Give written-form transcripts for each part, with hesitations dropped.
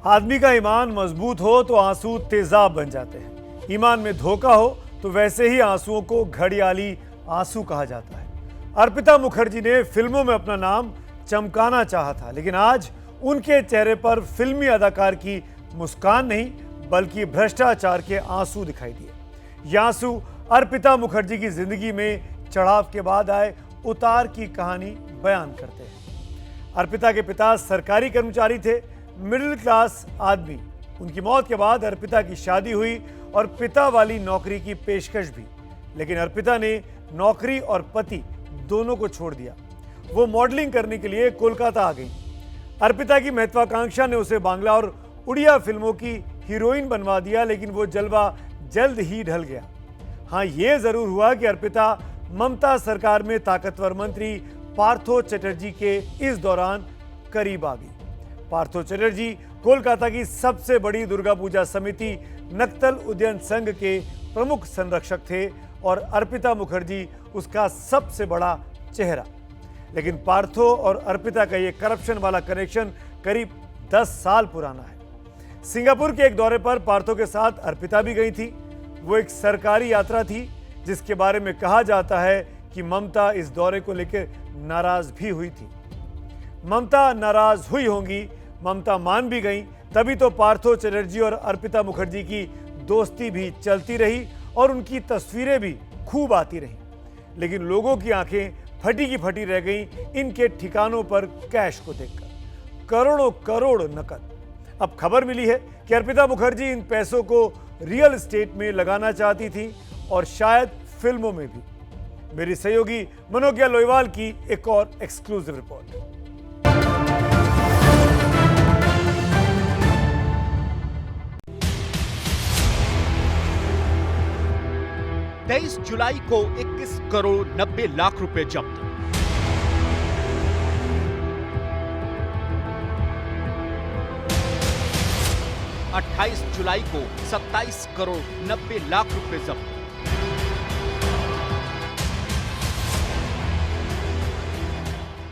आदमी का ईमान मजबूत हो तो आंसू तेजाब बन जाते हैं। ईमान में धोखा हो तो वैसे ही आंसुओं को घड़ियाली आंसू कहा जाता है। अर्पिता मुखर्जी ने फिल्मों में अपना नाम चमकाना चाहा था, लेकिन आज उनके चेहरे पर फिल्मी अदाकार की मुस्कान नहीं बल्कि भ्रष्टाचार के आंसू दिखाई दिए। ये आंसू अर्पिता मुखर्जी की जिंदगी में चढ़ाव के बाद आए उतार की कहानी बयान करते हैं। अर्पिता के पिता सरकारी कर्मचारी थे, मिडिल क्लास आदमी। उनकी मौत के बाद अर्पिता की शादी हुई और पिता वाली नौकरी की पेशकश भी, लेकिन अर्पिता ने नौकरी और पति दोनों को छोड़ दिया। वो मॉडलिंग करने के लिए कोलकाता आ गई। अर्पिता की महत्वाकांक्षा ने उसे बांग्ला और उड़िया फिल्मों की हीरोइन बनवा दिया, लेकिन वो जलवा जल्द ही ढल गया। हाँ, ये जरूर हुआ कि अर्पिता ममता सरकार में ताकतवर मंत्री पार्थो चटर्जी के इस दौरान करीब आ गई। पार्थो चटर्जी कोलकाता की सबसे बड़ी दुर्गा पूजा समिति नक्तल उद्यन संघ के प्रमुख संरक्षक थे और अर्पिता मुखर्जी उसका सबसे बड़ा चेहरा। लेकिन पार्थो और अर्पिता का ये करप्शन वाला कनेक्शन करीब 10 साल पुराना है। सिंगापुर के एक दौरे पर पार्थो के साथ अर्पिता भी गई थी। वो एक सरकारी यात्रा थी जिसके बारे में कहा जाता है कि ममता इस दौरे को लेकर नाराज भी हुई थी। ममता नाराज हुई होंगी, ममता मान भी गई, तभी तो पार्थो चटर्जी और अर्पिता मुखर्जी की दोस्ती भी चलती रही और उनकी तस्वीरें भी खूब आती रहीं। लेकिन लोगों की आंखें फटी की फटी रह गईं इनके ठिकानों पर कैश को देखकर। करोड़ों करोड़ नकद। अब खबर मिली है कि अर्पिता मुखर्जी इन पैसों को रियल एस्टेट में लगाना चाहती थी और शायद फिल्मों में भी। मेरी सहयोगी मनोज्ञा लोईवाल की एक और एक्सक्लूसिव रिपोर्ट। 23 जुलाई को 21 करोड़ 90 लाख रुपए जब्त। अट्ठाईस जुलाई को 27 करोड़ 90 लाख रुपए जब्त।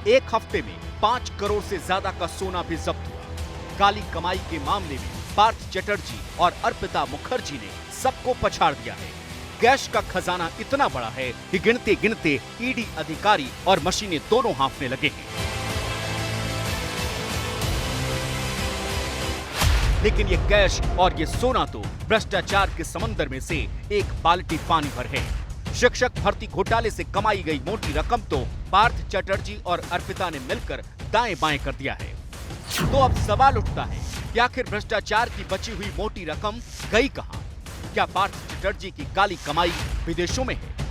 एक हफ्ते में 5 करोड़ से ज्यादा का सोना भी जब्त हुआ। काली कमाई के मामले में पार्थ चटर्जी और अर्पिता मुखर्जी ने सबको पछाड़ दिया है। कैश का खजाना इतना बड़ा है कि गिनते गिनते ईडी अधिकारी और मशीनें दोनों हांफने लगे हैं। लेकिन ये कैश और ये सोना तो भ्रष्टाचार के समंदर में से एक बाल्टी पानी भर है। शिक्षक भर्ती घोटाले से कमाई गई मोटी रकम तो पार्थ चटर्जी और अर्पिता ने मिलकर दाएं बाएं कर दिया है। तो अब सवाल उठता है कि आखिर भ्रष्टाचार की बची हुई मोटी रकम गई कहां? क्या पार्थ चटर्जी की काली कमाई विदेशों में है?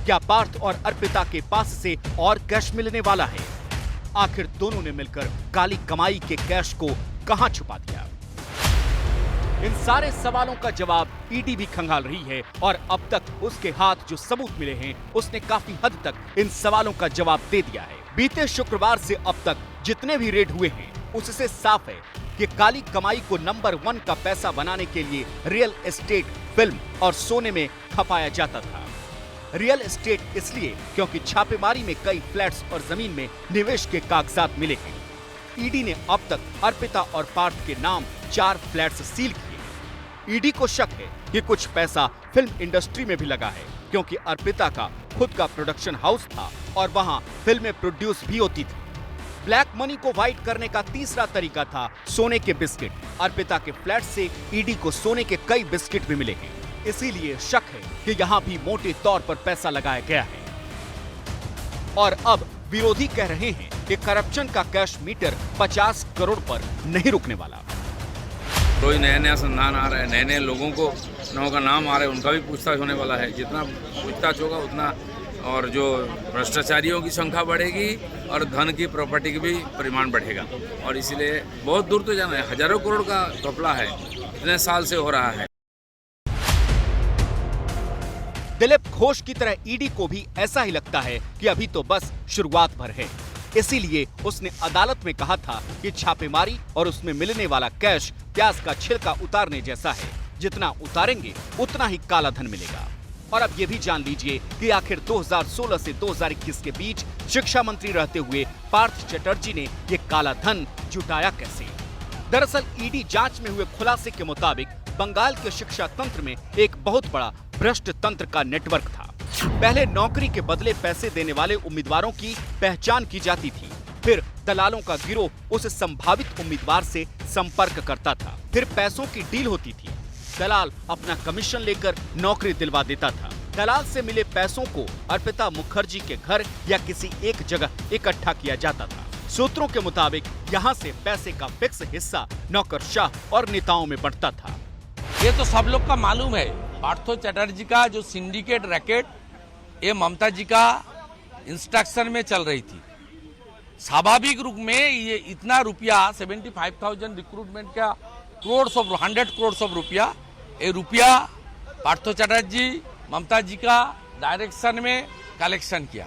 क्या पार्थ और अर्पिता के पास से और कैश मिलने वाला है? आखिर दोनों ने मिलकर काली कमाई के कैश को कहां छुपा दिया? इन सारे सवालों का जवाब ईडी भी खंगाल रही है और अब तक उसके हाथ जो सबूत मिले हैं उसने काफी हद तक इन सवालों का जवाब दे दिया है। बीते शुक्रवार से अब तक जितने भी रेड हुए हैं उससे साफ है कि काली कमाई को नंबर 1 का पैसा बनाने के लिए रियल एस्टेट, फिल्म और सोने में खपाया जाता था। रियल एस्टेट इसलिए क्योंकि छापेमारी में कई फ्लैट्स और जमीन में निवेश के कागजात मिले हैं। ईडी ने अब तक अर्पिता और पार्थ के नाम 4 फ्लैट्स सील किए। ईडी को शक है कि कुछ पैसा फिल्म इंडस्ट्री में भी लगा है, क्योंकि अर्पिता का खुद का प्रोडक्शन हाउस था और वहां फिल्में प्रोड्यूस भी होती थी। ब्लैक मनी को व्हाइट करने का तीसरा तरीका था सोने के बिस्किट। अर्पिता के फ्लैट से ईडी को सोने के कई बिस्किट भी मिले हैं, इसीलिए शक है कि यहाँ भी मोटे तौर पर पैसा लगाया गया है। और अब विरोधी कह रहे हैं कि करप्शन का कैश मीटर 50 करोड़ पर नहीं रुकने वाला। रोज नया नया संधान आ रहा है, नए नए लोगों का नाम आ रहा है, उनका भी पूछताछ होने वाला है। जितना पूछताछ होगा उतना और जो भ्रष्टाचारियों की संख्या बढ़ेगी और धन की प्रॉपर्टी की भी परिमाण बढ़ेगा। और इसीलिए बहुत दूर तो जाना है, हजारों करोड़ का घपला है, इतने साल से हो रहा है। दिलीप घोष की तरह ईडी को भी ऐसा ही लगता है कि अभी तो बस शुरुआत भर है। इसीलिए उसने अदालत में कहा था कि छापेमारी और उसमें मिलने वाला कैश प्याज का छिलका उतारने जैसा है, जितना उतारेंगे उतना ही काला धन मिलेगा। और अब ये भी जान लीजिए कि आखिर 2016 से 2021 के बीच शिक्षा मंत्री रहते हुए पार्थ चटर्जी ने ये काला धन जुटाया कैसे। दरअसल ईडी जांच में हुए खुलासे के मुताबिक बंगाल के शिक्षा तंत्र में एक बहुत बड़ा भ्रष्ट तंत्र का नेटवर्क था। पहले नौकरी के बदले पैसे देने वाले उम्मीदवारों की पहचान की जाती थी, फिर दलालों का गिरोह उस संभावित उम्मीदवार से संपर्क करता था, फिर पैसों की डील होती थी। दलाल अपना कमीशन लेकर नौकरी दिलवा देता था। दलाल से मिले पैसों को अर्पिता मुखर्जी के घर या किसी एक जगह इकट्ठा किया जाता था। सूत्रों के मुताबिक यहाँ से पैसे का फिक्स हिस्सा नौकरशाह और नेताओं में बंटता था। ये तो सब लोग का मालूम है। पार्थो चटर्जी का जो सिंडिकेट रैकेट ये ममता जी का इंस्ट्रक्शन में चल रही थी। स्वाभाविक रूप में ये इतना रुपया 75,000 रिक्रूटमेंट का 100 करोड़ ऑफ रुपया, ये रुपया पार्थो चटर्जी ममता जी का डायरेक्शन में कलेक्शन किया।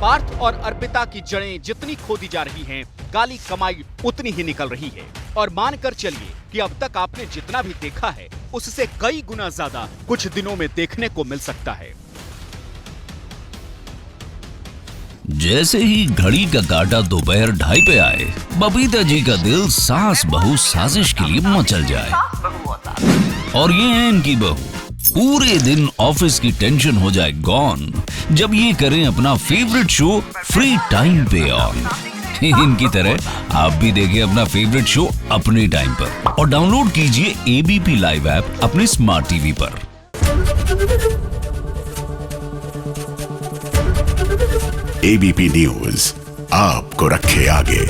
पार्थ और अर्पिता की जड़ें जितनी खोदी जा रही हैं, काली कमाई उतनी ही निकल रही है। और मानकर चलिए कि अब तक आपने जितना भी देखा है उससे कई गुना ज्यादा कुछ दिनों में देखने को मिल सकता है। जैसे ही घड़ी का काटा दोपहर 2:30 पे आए, बबीता जी का दिल सास बहू साजिश के लिए मचल जाए। और ये है इनकी बहू, पूरे दिन ऑफिस की टेंशन हो जाए गॉन जब ये करें अपना फेवरेट शो फ्री टाइम पे ऑन। इनकी तरह आप भी देखिए अपना फेवरेट शो अपने टाइम पर और डाउनलोड कीजिए एबीपी लाइव ऐप अपने स्मार्ट टीवी पर। एबीपी न्यूज आपको रखे आगे।